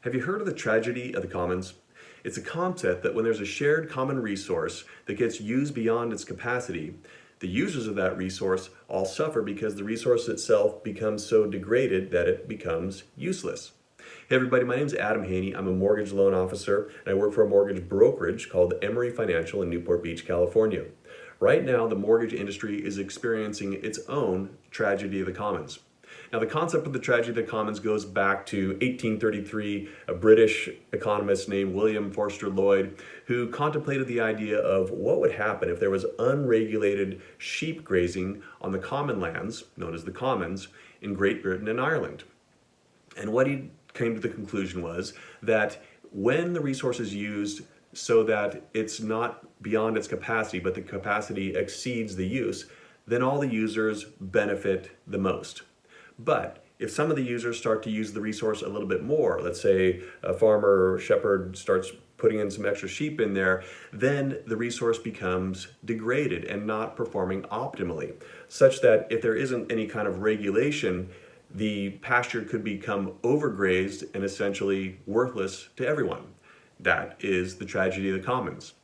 Have you heard of the tragedy of the commons? It's a concept that when there's a shared common resource that gets used beyond its capacity, the users of that resource all suffer because the resource itself becomes so degraded that it becomes useless. Hey everybody, my name is Adam Haney. I'm a mortgage loan officer and I work for a mortgage brokerage called Emory Financial in Newport Beach, California. Right now, the mortgage industry is experiencing its own tragedy of the commons. Now, the concept of the tragedy of the commons goes back to 1833, a British economist named William Forster Lloyd, who contemplated the idea of what would happen if there was unregulated sheep grazing on the common lands, known as the commons, in Great Britain and Ireland. And what he came to the conclusion was that when the resource is used so that it's not beyond its capacity, but the capacity exceeds the use, then all the users benefit the most. But if some of the users start to use the resource a little bit more, let's say a farmer or shepherd starts putting in some extra sheep in there, then the resource becomes degraded and not performing optimally, such that if there isn't any kind of regulation, the pasture could become overgrazed and essentially worthless to everyone. That is the tragedy of the commons.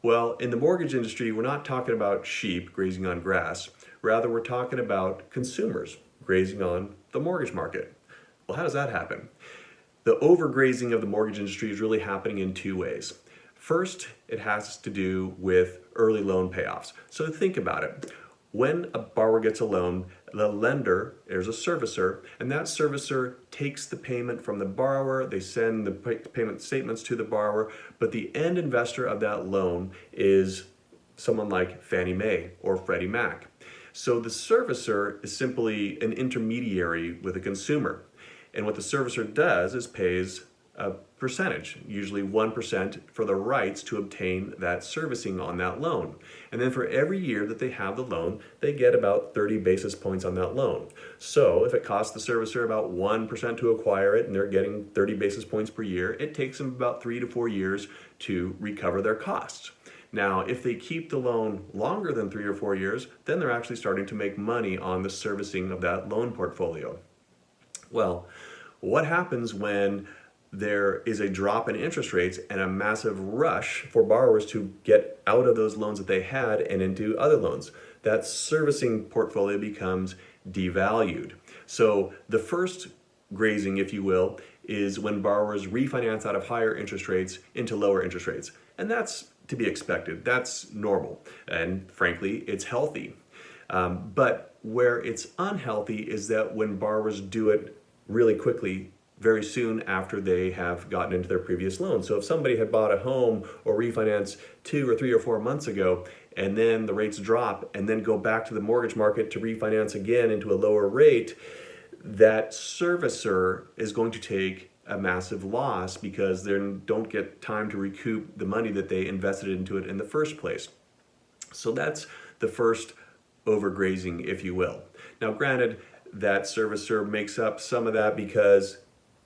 Well, in the mortgage industry, we're not talking about sheep grazing on grass. Rather, we're talking about consumers grazing on the mortgage market. Well, how does that happen? The overgrazing of the mortgage industry is really happening in two ways. First, it has to do with early loan payoffs. So think about it. When a borrower gets a loan, the lender, there's a servicer, and that servicer takes the payment from the borrower, they send the payment statements to the borrower, but the end investor of that loan is someone like Fannie Mae or Freddie Mac. So the servicer is simply an intermediary with a consumer. And what the servicer does is pays a percentage, usually 1% for the rights to obtain that servicing on that loan. And then for every year that they have the loan, they get about 30 basis points on that loan. So if it costs the servicer about 1% to acquire it and they're getting 30 basis points per year, it takes them about 3 to 4 years to recover their costs. Now, if they keep the loan longer than 3 or 4 years, then they're actually starting to make money on the servicing of that loan portfolio. Well, what happens when there is a drop in interest rates and a massive rush for borrowers to get out of those loans that they had and into other loans? That servicing portfolio becomes devalued. So the first grazing, if you will, is when borrowers refinance out of higher interest rates into lower interest rates. And that's to be expected. That's normal. And frankly, it's healthy. But where it's unhealthy is that when borrowers do it really quickly, very soon after they have gotten into their previous loan. So if somebody had bought a home or refinanced 2 or 3 or 4 months ago, and then the rates drop, and then go back to the mortgage market to refinance again into a lower rate, that servicer is going to take a massive loss because they don't get time to recoup the money that they invested into it in the first place. So that's the first overgrazing, if you will. Now, granted, that servicer makes up some of that because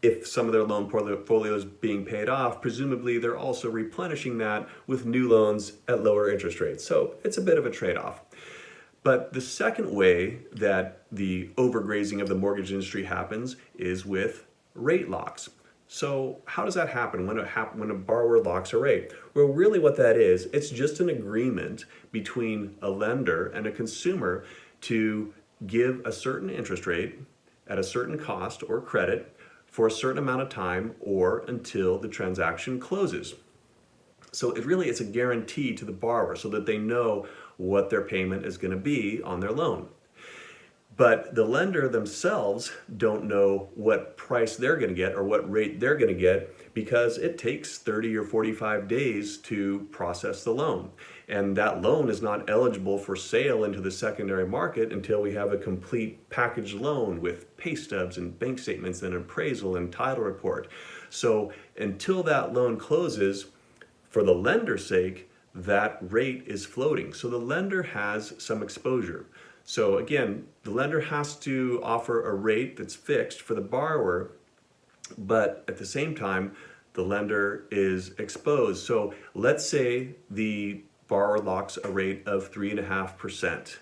if some of their loan portfolio is being paid off, presumably they're also replenishing that with new loans at lower interest rates. So it's a bit of a trade-off. But the second way that the overgrazing of the mortgage industry happens is with rate locks. So how does that happen when a borrower locks a rate? Well, really what that is, it's just an agreement between a lender and a consumer to give a certain interest rate at a certain cost or credit for a certain amount of time or until the transaction closes. So it's a guarantee to the borrower so that they know what their payment is going to be on their loan. But the lender themselves don't know what price they're going to get or what rate they're going to get because it takes 30 or 45 days to process the loan. And that loan is not eligible for sale into the secondary market until we have a complete package loan with pay stubs and bank statements and appraisal and title report. So until that loan closes, for the lender's sake, that rate is floating. So the lender has some exposure. So again, the lender has to offer a rate that's fixed for the borrower, but at the same time, the lender is exposed. So let's say the borrower locks a rate of 3.5%.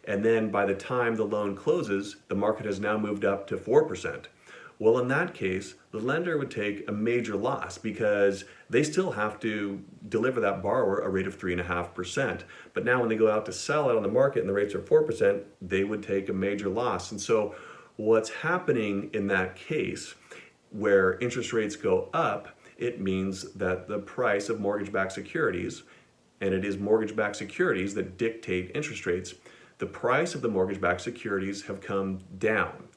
And then by the time the loan closes, the market has now moved up to 4%. Well, in that case, the lender would take a major loss because they still have to deliver that borrower a rate of 3.5%. But now when they go out to sell it on the market and the rates are 4%, they would take a major loss. And so what's happening in that case where interest rates go up, it means that the price of mortgage-backed securities, and it is mortgage-backed securities that dictate interest rates, the price of the mortgage-backed securities have come down.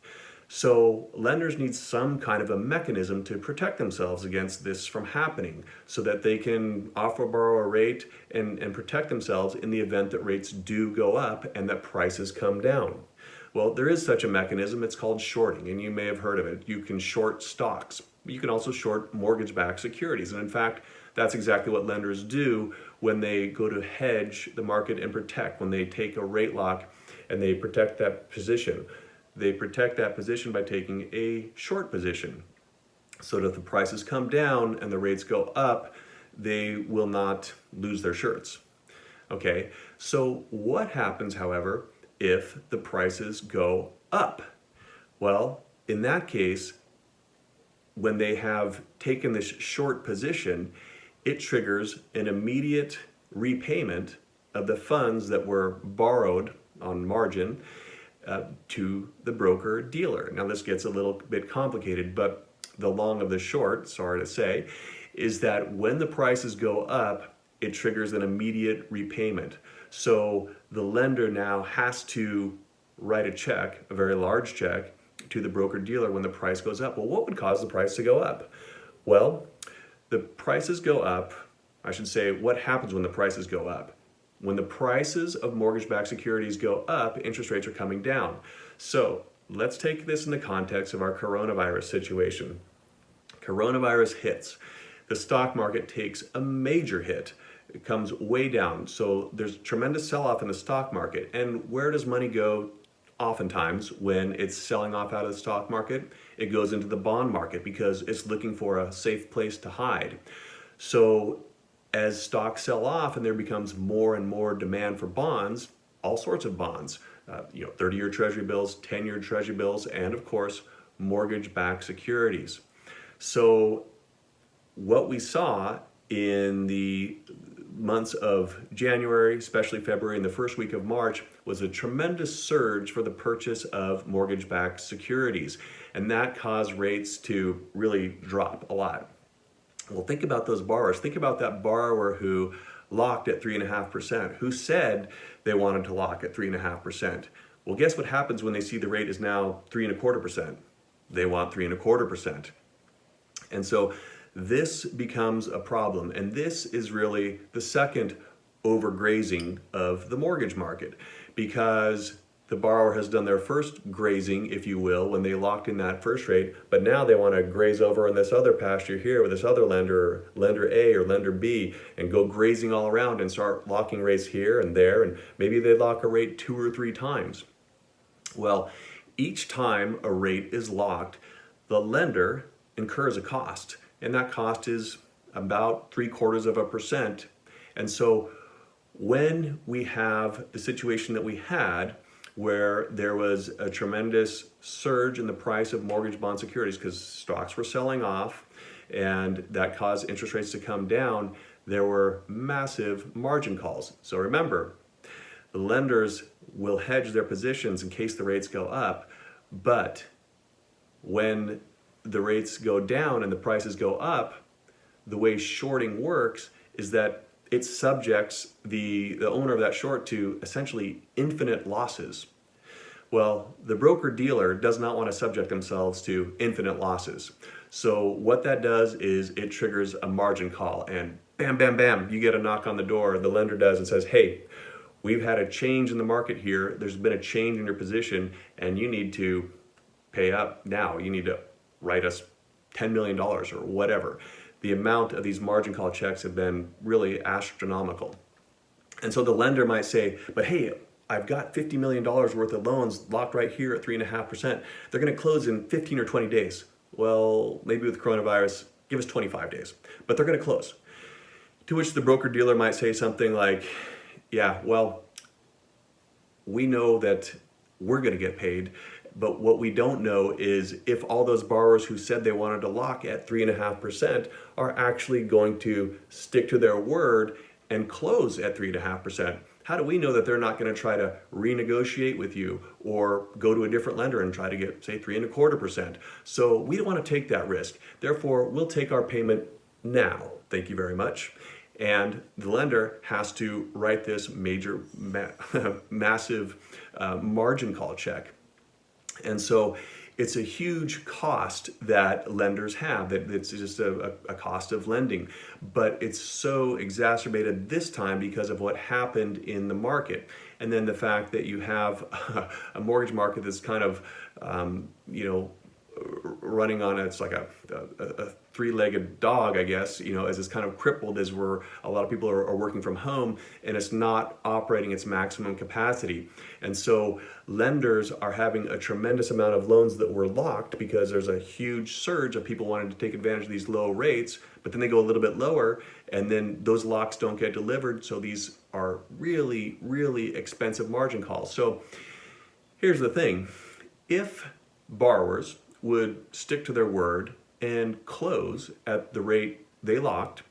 So lenders need some kind of a mechanism to protect themselves against this from happening so that they can offer a borrower a rate and protect themselves in the event that rates do go up and that prices come down. Well, there is such a mechanism. It's called shorting, and you may have heard of it. You can short stocks. You can also short mortgage-backed securities. And in fact, that's exactly what lenders do when they go to hedge the market and protect, when they take a rate lock and they protect that position. They protect that position by taking a short position so that if the prices come down and the rates go up, they will not lose their shirts. Okay, so what happens, however, if the prices go up? Well, in that case, when they have taken this short position, it triggers an immediate repayment of the funds that were borrowed on margin to the broker dealer. Now this gets a little bit complicated, but the long of the short, sorry to say, is that when the prices go up, it triggers an immediate repayment. So the lender now has to write a check, a very large check, to the broker dealer when the price goes up. Well, what would cause the price to go up? Well, the prices go up, I should say, what happens when the prices go up? When the prices of mortgage-backed securities go up, interest rates are coming down. So let's take this in the context of our coronavirus situation. Coronavirus hits. The stock market takes a major hit. It comes way down. So there's tremendous sell-off in the stock market. And where does money go oftentimes when it's selling off out of the stock market? It goes into the bond market because it's looking for a safe place to hide. So as stocks sell off and there becomes more and more demand for bonds, all sorts of bonds, 30-year treasury bills, 10-year treasury bills, and of course, mortgage-backed securities. So what we saw in the months of January, especially February and the first week of March, was a tremendous surge for the purchase of mortgage-backed securities. And that caused rates to really drop a lot. Well, think about those borrowers. Think about that borrower who locked at 3.5%, who said they wanted to lock at 3.5%. Well, guess what happens when they see the rate is now 3.25%? They want 3.25%. And so this becomes a problem. And this is really the second overgrazing of the mortgage market, because the borrower has done their first grazing, if you will, when they locked in that first rate, but now they want to graze over on this other pasture here with this other lender, lender A or lender B, and go grazing all around and start locking rates here and there, and maybe they lock a rate 2 or 3 times. Well, each time a rate is locked, the lender incurs a cost, and that cost is about 0.75%. And so when we have the situation that we had, where there was a tremendous surge in the price of mortgage bond securities because stocks were selling off and that caused interest rates to come down, there were massive margin calls. So remember, the lenders will hedge their positions in case the rates go up, but when the rates go down and the prices go up, the way shorting works is that it subjects the owner of that short to essentially infinite losses. Well, the broker-dealer does not want to subject themselves to infinite losses. So what that does is it triggers a margin call, and bam, bam, bam, you get a knock on the door, the lender does, and says, hey, we've had a change in the market here, there's been a change in your position, and you need to pay up now. You need to write us $10 million or whatever. The amount of these margin call checks have been really astronomical. And so the lender might say, but hey, I've got $50 million worth of loans locked right here at 3.5%. They're going to close in 15 or 20 days. Well, maybe with coronavirus, give us 25 days, but they're going to close. To which the broker dealer might say something like, yeah, well, we know that we're going to get paid. But what we don't know is if all those borrowers who said they wanted to lock at 3.5% are actually going to stick to their word and close at 3.5%. How do we know that they're not going to try to renegotiate with you or go to a different lender and try to get, say, 3.25%? So we don't want to take that risk. Therefore, we'll take our payment now. Thank you very much. And the lender has to write this major, massive margin call check. And so it's a huge cost that lenders have, that it's just a cost of lending. But it's so exacerbated this time because of what happened in the market. And then the fact that you have a mortgage market that's kind of, running on it's like a three-legged dog, I guess, as it's kind of crippled as a lot of people are working from home and it's not operating its maximum capacity. And so lenders are having a tremendous amount of loans that were locked because there's a huge surge of people wanting to take advantage of these low rates, but then they go a little bit lower and then those locks don't get delivered. So these are really, really expensive margin calls. So here's the thing. If borrowers would stick to their word and close at the rate they locked,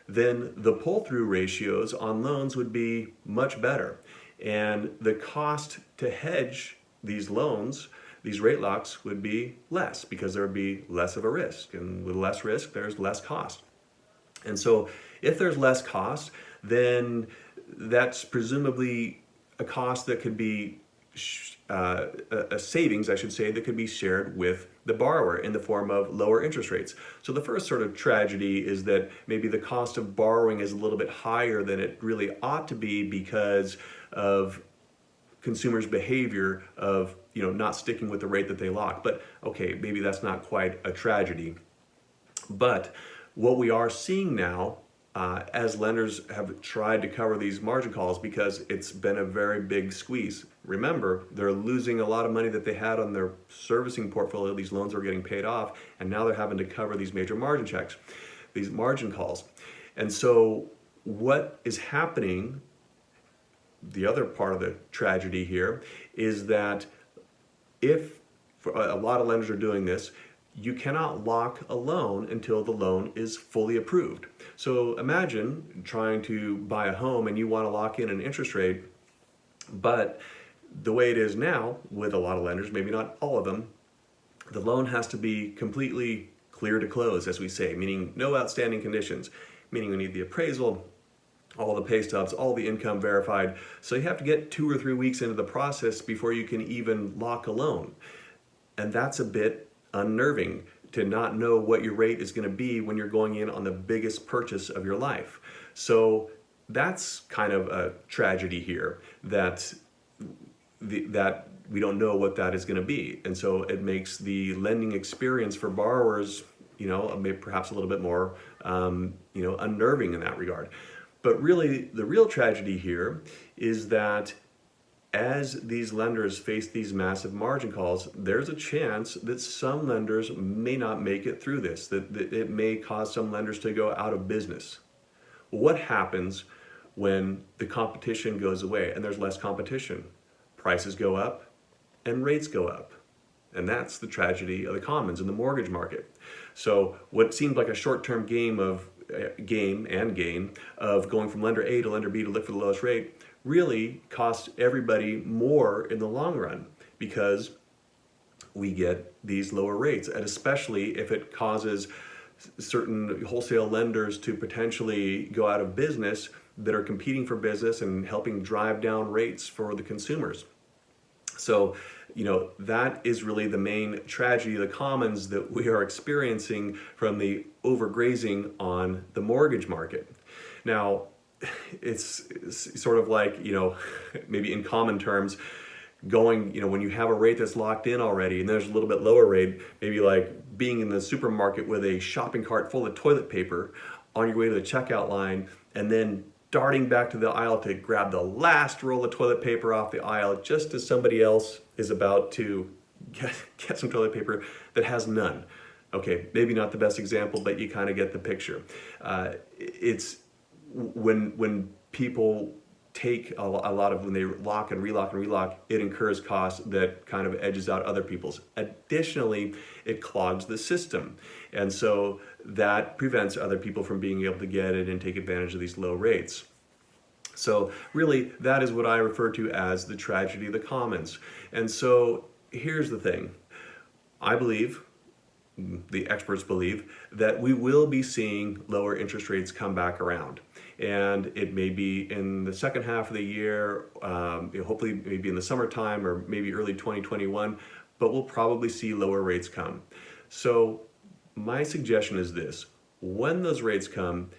then the pull-through ratios on loans would be much better. And the cost to hedge these loans, these rate locks, would be less because there would be less of a risk. And with less risk, there's less cost. And so if there's less cost, then that's presumably a cost that could be a savings, I should say, that could be shared with the borrower in the form of lower interest rates. So the first sort of tragedy is that maybe the cost of borrowing is a little bit higher than it really ought to be because of consumers' behavior of not sticking with the rate that they lock. But okay, maybe that's not quite a tragedy. But what we are seeing now, as lenders have tried to cover these margin calls, because it's been a very big squeeze. Remember, they're losing a lot of money that they had on their servicing portfolio. These loans were getting paid off, and now they're having to cover these major margin checks, these margin calls. And so what is happening, the other part of the tragedy here, is that if a lot of lenders are doing this, you cannot lock a loan until the loan is fully approved. So imagine trying to buy a home and you want to lock in an interest rate, but the way it is now with a lot of lenders, maybe not all of them, the loan has to be completely clear to close, as we say, meaning no outstanding conditions, meaning we need the appraisal, all the pay stubs, all the income verified. So you have to get 2 or 3 weeks into the process before you can even lock a loan. And that's a bit unnerving to not know what your rate is going to be when you're going in on the biggest purchase of your life. So that's kind of a tragedy here, that we don't know what that is going to be. And so it makes the lending experience for borrowers, maybe perhaps a little bit more, unnerving in that regard. But really, the real tragedy here is that as these lenders face these massive margin calls, there's a chance that some lenders may not make it through this, that it may cause some lenders to go out of business. What happens when the competition goes away and there's less competition? Prices go up and rates go up. And that's the tragedy of the commons in the mortgage market. So what seemed like a short-term game of gain of going from lender A to lender B to look for the lowest rate really costs everybody more in the long run, because we get these lower rates, and especially if it causes certain wholesale lenders to potentially go out of business that are competing for business and helping drive down rates for the consumers. So, that is really the main tragedy of the commons that we are experiencing from the overgrazing on the mortgage market. Now, it's sort of like, maybe in common terms, going, when you have a rate that's locked in already and there's a little bit lower rate, maybe like being in the supermarket with a shopping cart full of toilet paper on your way to the checkout line and then darting back to the aisle to grab the last roll of toilet paper off the aisle just as somebody else is about to get some toilet paper that has none. Okay, maybe not the best example, but you kind of get the picture. It's when people take a lot of, when they lock and relock, it incurs costs that kind of edges out other people's. Additionally, it clogs the system. And so that prevents other people from being able to get it and take advantage of these low rates. So really, that is what I refer to as the tragedy of the commons. And so here's the thing. I believe, the experts believe, that we will be seeing lower interest rates come back around. And it may be in the second half of the year, hopefully maybe in the summertime or maybe early 2021, but we'll probably see lower rates come. So my suggestion is this: when those rates come,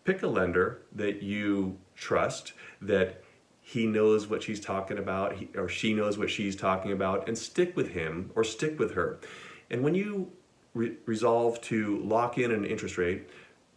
pick a lender that you trust, that he knows what she's talking about, or she knows what she's talking about, and stick with him or stick with her. And when you resolve to lock in an interest rate,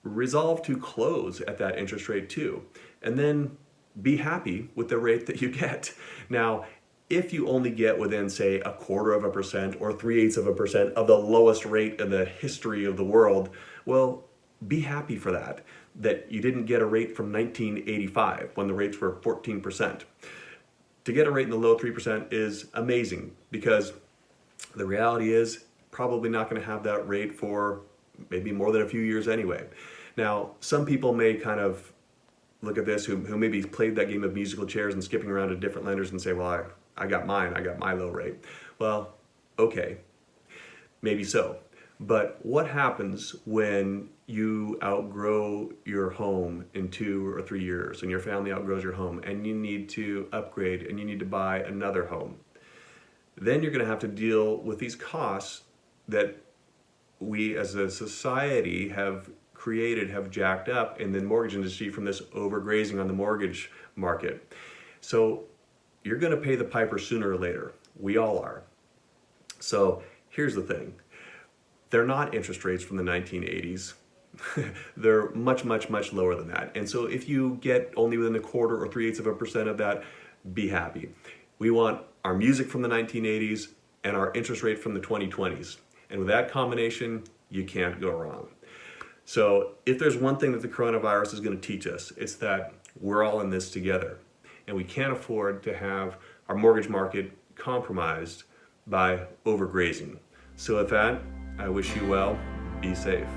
resolve to close at that interest rate too, and then be happy with the rate that you get. Now, if you only get within, say, 0.25% or 0.3% of the lowest rate in the history of the world, well, be happy for that you didn't get a rate from 1985 when the rates were 14%. To get a rate in the low 3% is amazing, because the reality is probably not going to have that rate for maybe more than a few years anyway. Now, some people may kind of look at this who maybe played that game of musical chairs and skipping around to different lenders and say, well, I got mine, I got my low rate. Well, okay, maybe so. But what happens when you outgrow your home in 2 or 3 years, and your family outgrows your home, and you need to upgrade and you need to buy another home? Then you're going to have to deal with these costs that we as a society have created, have jacked up in the mortgage industry from this overgrazing on the mortgage market. So you're going to pay the piper sooner or later. We all are. So here's the thing. They're not interest rates from the 1980s. They're much, much, much lower than that. And so if you get only within 1/4 or 0.3% of that, be happy. We want our music from the 1980s and our interest rate from the 2020s. And with that combination, you can't go wrong. So if there's one thing that the coronavirus is going to teach us, it's that we're all in this together. And we can't afford to have our mortgage market compromised by overgrazing. So with that, I wish you well. Be safe.